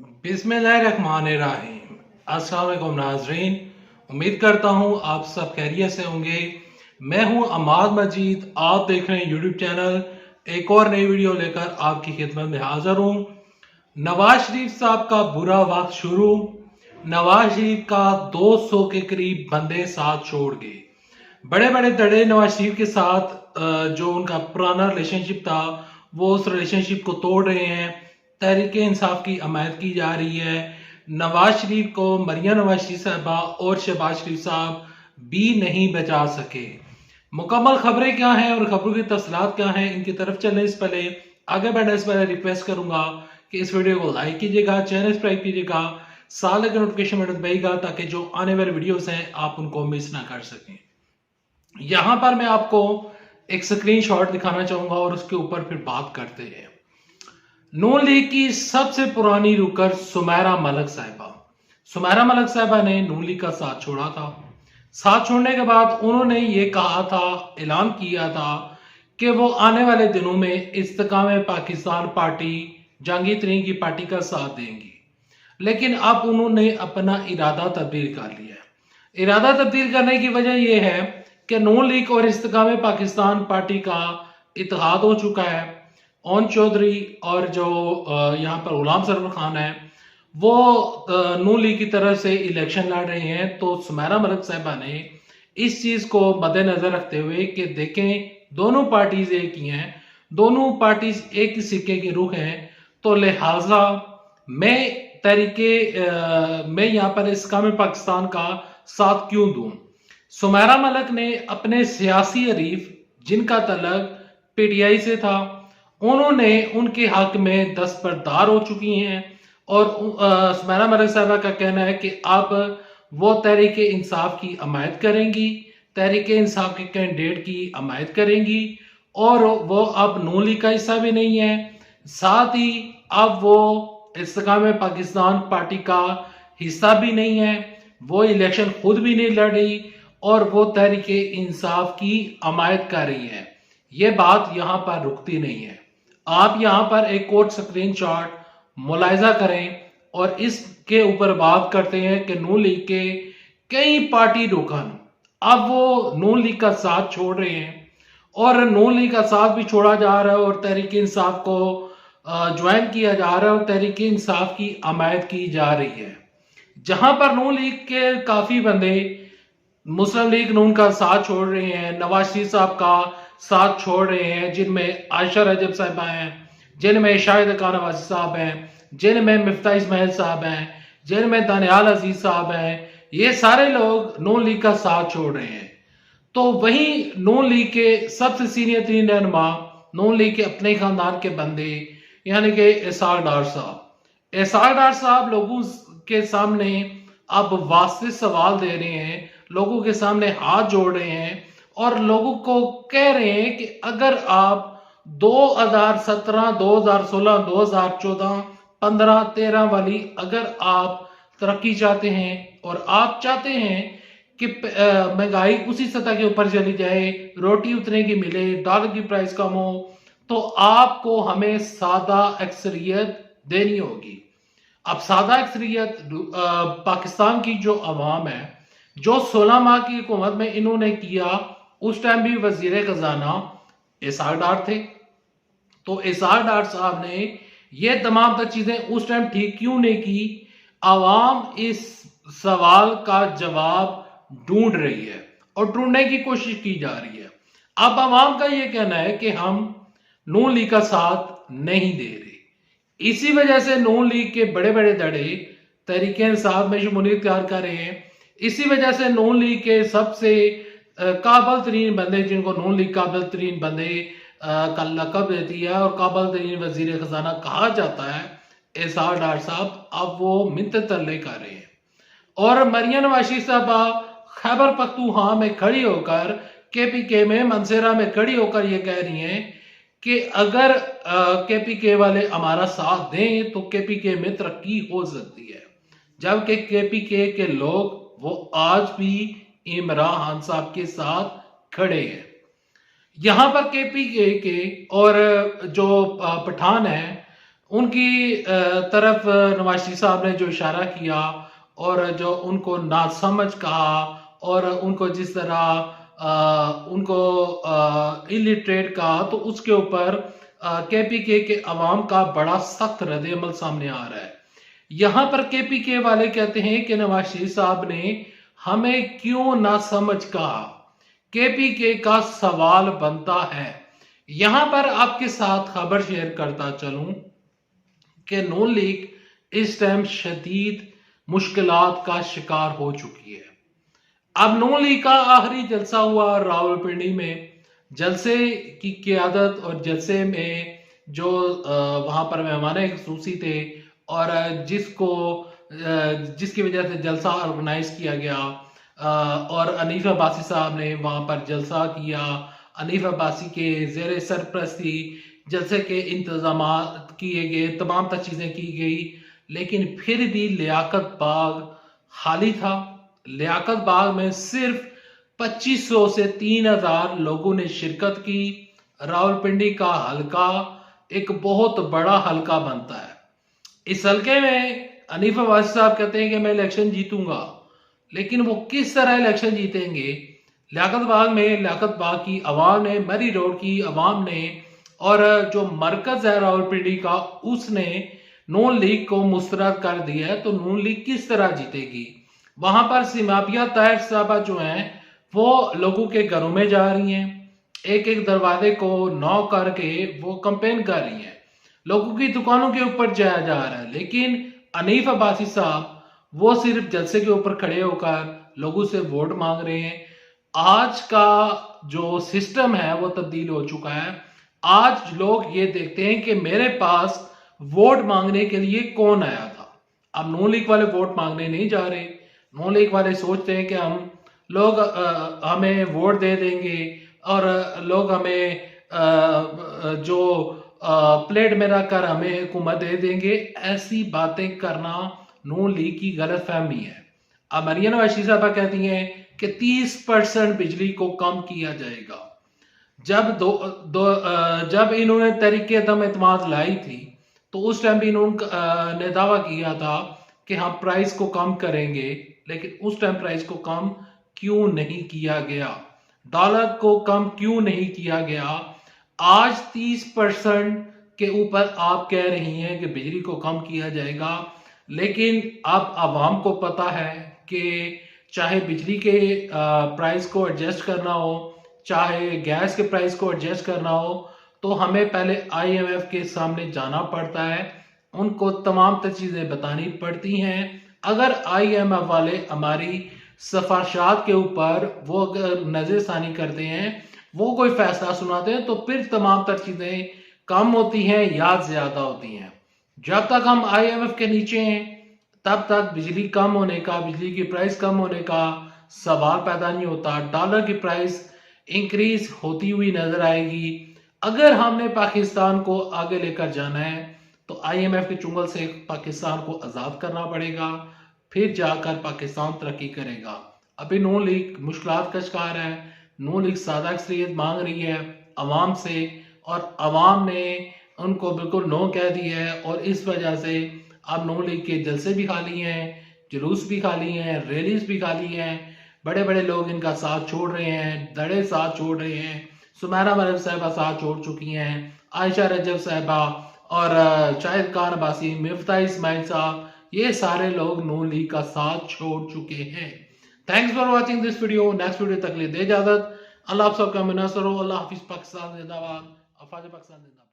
बिस्मिल्लाहिर्रहमानिर्रहीम। अस्सलाम वालेकुम नाज़रीन, उम्मीद करता हूँ आप सब खैरियत से होंगे। मैं हूँ अमाद मजीद, आप देख रहे हैं यूट्यूब चैनल। एक और नई वीडियो लेकर आपकी खिदमत में हाजिर हूँ। नवाज शरीफ साहब का बुरा वक्त शुरू। नवाज शरीफ का 200 के करीब बंदे साथ छोड़ गए। बड़े बड़े धड़े नवाज शरीफ के साथ जो उनका पुराना रिलेशनशिप था वो उस रिलेशनशिप को तोड़ रहे हैं। तहरीक इंसाफ की हमायत की जा रही है। नवाज शरीफ को मरियम नवाज शरीफ साहबा और शहबाज शरीफ साहब भी नहीं बचा सके। मुकम्मल खबरें क्या हैं और खबरों की तफसीलात क्या हैं, इनकी तरफ चलने से पहले आगे बढ़ने से पहले रिक्वेस्ट करूंगा कि इस वीडियो को लाइक कीजिएगा, चैनल सब्सक्राइब कीजिएगा, साल के नोटिफिकेशन बटन दबाइएगा ताकि जो आने वाले वीडियोस हैं आप उनको मिस ना कर सकें। यहां पर मैं आपको एक स्क्रीनशॉट दिखाना चाहूंगा और उसके ऊपर फिर बात करते हैं। नून लीग की सबसे पुरानी रुकर सुमेरा मलिक साहिबा ने नून लीग का साथ छोड़ा था। साथ छोड़ने के बाद उन्होंने ये कहा था, ऐलान किया था कि वो आने वाले दिनों में इस्तेकाम पाकिस्तान पार्टी, जहांगीर तरीन की पार्टी का साथ देंगी। लेकिन अब उन्होंने अपना इरादा तब्दील कर लिया है। इरादा तब्दील करने की वजह यह है कि नून लीग और इस्तेकाम पाकिस्तान पार्टी का इत्तेहाद हो चुका है। ओन चौधरी और जो यहाँ पर गुलाम सरवर खान है वो नून लीग की तरफ से इलेक्शन लड़ रहे हैं। तो सुमेरा मलिक साहिबा ने इस चीज को मद्देनजर रखते हुए कि देखें दोनों पार्टीज एक ही हैं, दोनों पार्टीज एक ही सिक्के के रुख हैं, तो लिहाजा मैं यहाँ पर इस्तेकाम पाकिस्तान का साथ क्यों दूं। सुमेरा मलिक ने अपने सियासी हरीफ जिनका तल्लुक पीटीआई से था, उन्होंने उनके हक में दस्तबरदार हो चुकी हैं और सुमेरा मलिक साहबा का कहना है कि अब वो तहरीक इंसाफ की हमायत करेंगी, तहरीक इंसाफ के कैंडिडेट की हमायत करेंगी और वो अब नून लीग का हिस्सा भी नहीं है। साथ ही अब वो इस्तेकाम पाकिस्तान पार्टी का हिस्सा भी नहीं है, वो इलेक्शन खुद भी नहीं लड़ रही और वो तहरीक इंसाफ की हमायत कर रही है। ये बात यहाँ पर रुकती नहीं है। आप यहाँ पर एक और स्क्रीनशॉट मुलायजा करें और इसके ऊपर बात करते हैं कि नून लीग के कई पार्टी रुकन अब वो नून लीग का साथ छोड़ रहे हैं और नून लीग का साथ भी छोड़ा जा रहा है और तहरीक इंसाफ को ज्वाइन किया जा रहा है और तहरीक इंसाफ की हमायत की जा रही है। जहां पर नून लीग के काफी बंदे मुस्लिम लीग नून का साथ छोड़ रहे हैं, नवाज शरीफ साहब का साथ छोड़ रहे हैं, जिनमें आयशा रजब साहिबा हैं, जिनमें शाहिद खान नवाजी साहब हैं, जिनमें मिफ्ता इस्माइल साहब हैं, जिनमें दानियाल अजीज साहब हैं, ये सारे लोग नून लीग का साथ छोड़ रहे हैं। तो वहीं नून लीग के सबसे सीनियर तरीन रहनुमा, नून लीग के अपने खानदान के बंदे यानी कि एसार डार साहब लोगों के सामने अब वास्तविक सवाल दे रहे हैं, लोगों के सामने हाथ जोड़ रहे हैं और लोगों को कह रहे हैं कि अगर आप 2017, 2016, 2014, 15, 13 वाली अगर आप तरक्की चाहते हैं और आप चाहते हैं कि महंगाई उसी सतह के ऊपर चली जाए, रोटी उतने की मिले, डॉलर की प्राइस कम हो, तो आपको हमें सादा अक्सरियत देनी होगी। अब सादा अक्सरियत पाकिस्तान की जो अवाम है, जो 16 माह की हुकूमत में इन्होंने किया, उस टाइम भी वजीर खजाना एसार डार थे। तो एसार डार साहब ने ये तमाम चीजें उस टाइम ठीक क्यों नहीं की? आवाम इस सवाल का जवाब ढूंढ रही है और ढूंढने की कोशिश की जा रही है। अब आवाम का ये कहना है कि हम नून लीग का साथ नहीं दे रहे। इसी वजह से नून लीग के बड़े बड़े धड़े तहरीक इंसाफ में शमूलियत कर रहे हैं। इसी वजह से नून लीग के सबसे काबिल तरीन बंदे, जिनको नून लीग काबिल तरीन बंदे का लकब देती है और काबिल तरीन वजीर खजाना कहा जाता है, एसार डार साहब, अब वो मिन्नत तरले कर रहे हैं। और मरियम नवाज शरीफ साहबा खैबर पख्तूनख्वा में खड़ी होकर, केपीके में मनसेरा में खड़ी होकर ये कह रही हैं कि अगर केपीके वाले हमारा साथ दें तो केपीके में तरक्की हो सकती है। जबकि केपीके के लोग वो आज भी इमरान खान साहब के साथ खड़े हैं। यहां पर केपीके के और जो पठान है उनकी तरफ नवाज शरीफ साहब ने जो इशारा किया और जो उनको नासमझ कहा और उनको जिस तरह उनको इलिटरेट कहा, तो उसके ऊपर केपीके के अवाम का बड़ा सख्त रद्द-ए-अमल सामने आ रहा है। यहाँ पर केपीके वाले कहते हैं कि नवाज शरीफ साहब ने हमें क्यों नासमझ कहा। केपीके का सवाल बनता है, यहां पर आपके साथ खबर शेयर करता चलूं कि नून लीग इस टाइम शदीद मुश्किलात का शिकार हो चुकी है। अब नून लीग का आखिरी जलसा हुआ रावलपिंडी में। जलसे की क़यादत और जलसे में जो वहां पर मेहमान खुसूसी थे और जिसकी वजह से जलसा ऑर्गेनाइज किया गया और अनीफ अब्बासी साहब ने वहां पर जलसा किया। अनीफ अब्बासी के ज़ेर सरपरस्ती जलसे के इंतजाम किए गए, तमाम तक चीज़ें की गई, लेकिन फिर भी लियाकत बाग खाली था। लियाकत बाग में सिर्फ 2500 से 3000 लोगों ने शिरकत की। रावलपिंडी का हलका एक बहुत बड़ा हलका बनता है। इस हलके में अनीफ अब्बासी साहब कहते हैं कि मैं इलेक्शन जीतूंगा, लेकिन वो किस तरह इलेक्शन जीतेंगे? लियाकत बाग में लियाकत बाग की आवाम ने, मरी रोड की आवाम ने और जो मरकज है रावलपिंडी का, उसने नून लीग को मुस्तरद कर दिया है। तो नून लीग किस तरह जीतेगी? वहां पर सिमाबिया ताहिर साहबा जो हैं वो लोगों के घरों में जा रही हैं, एक एक दरवाजे को नॉक करके वो कंपेन कर रही हैं, लोगों की दुकानों के ऊपर जाया जा रहा है। लेकिन अनीफ अब्बासी साहब वो सिर्फ जलसे के ऊपर खड़े होकर लोगों से वोट मांग रहे हैं। आज का जो सिस्टम है वो तब्दील हो चुका है। आज लोग ये देखते हैं कि मेरे पास वोट मांगने के लिए कौन आया था। अब नून लीग वाले वोट मांगने नहीं जा रहे। नून लीग वाले सोचते हैं कि लोग हमें वोट दे देंगे और लोग हमें जो प्लेट में रखकर हमें हुकूमत दे देंगे। ऐसी बातें करना नून लीग की गलत फहमी है। अब मरियम नवाज शरीफ साहबा कहती हैं कि 30% बिजली को कम किया जाएगा। जब इन्होंने तहरीक अदम एतमाद लाई थी तो उस टाइम भी इन्होंने दावा किया था कि हम प्राइस को कम करेंगे, लेकिन उस टाइम प्राइस को कम क्यों नहीं किया गया? डॉलर को कम क्यों नहीं किया गया? आज 30% के ऊपर आप कह रही हैं कि बिजली को कम किया जाएगा, लेकिन अब आवाम को पता है कि चाहे बिजली के प्राइस को एडजस्ट करना हो, चाहे गैस के प्राइस को एडजस्ट करना हो, तो हमें पहले IMF के सामने जाना पड़ता है, उनको तमाम चीजें बतानी पड़ती हैं। अगर IMF वाले हमारी सिफारिशात के ऊपर वो अगर नजरसानी करते हैं, वो कोई फैसला सुनाते हैं, तो फिर तमाम तर चीजें कम होती हैं या ज्यादा होती हैं। जब तक हम IMF के नीचे हैं तब तक बिजली कम होने का, बिजली की प्राइस कम होने का सवाल पैदा नहीं होता। डॉलर की प्राइस इंक्रीज होती हुई नजर आएगी। अगर हमने पाकिस्तान को आगे लेकर जाना है तो IMF के चुंगल से पाकिस्तान को आजाद करना पड़ेगा, फिर जाकर पाकिस्तान तरक्की करेगा। अभी नून लीग मुश्किलात का शिकार है। नून लीग सादा अक्सरियत मांग रही है अवाम से और अवाम ने उनको बिल्कुल नो कह दिया है, और इस वजह से अब नून लीग के जलसे भी खाली हैं, जुलूस भी खाली हैं, रैलीज भी खाली हैं। बड़े बड़े लोग इनका साथ छोड़ रहे हैं, धड़े साथ छोड़ रहे हैं। सुमेरा मरियम साहिबा साथ छोड़ चुकी हैं, आयशा रजब साहिबा और शाहिद खान अब्बासी, मिफ्ता इस्माइल साहब, ये सारे लोग नून लीग का साथ छोड़ चुके हैं। Thanks for watching this video. Next video तक ले दे इजाजत। अल्लाह आप सबका मुनासर हो। अल्लाह हाफिज। पाकिस्तान जिंदाबाद। अफवाज पाकिस्तान जिंदाबाद।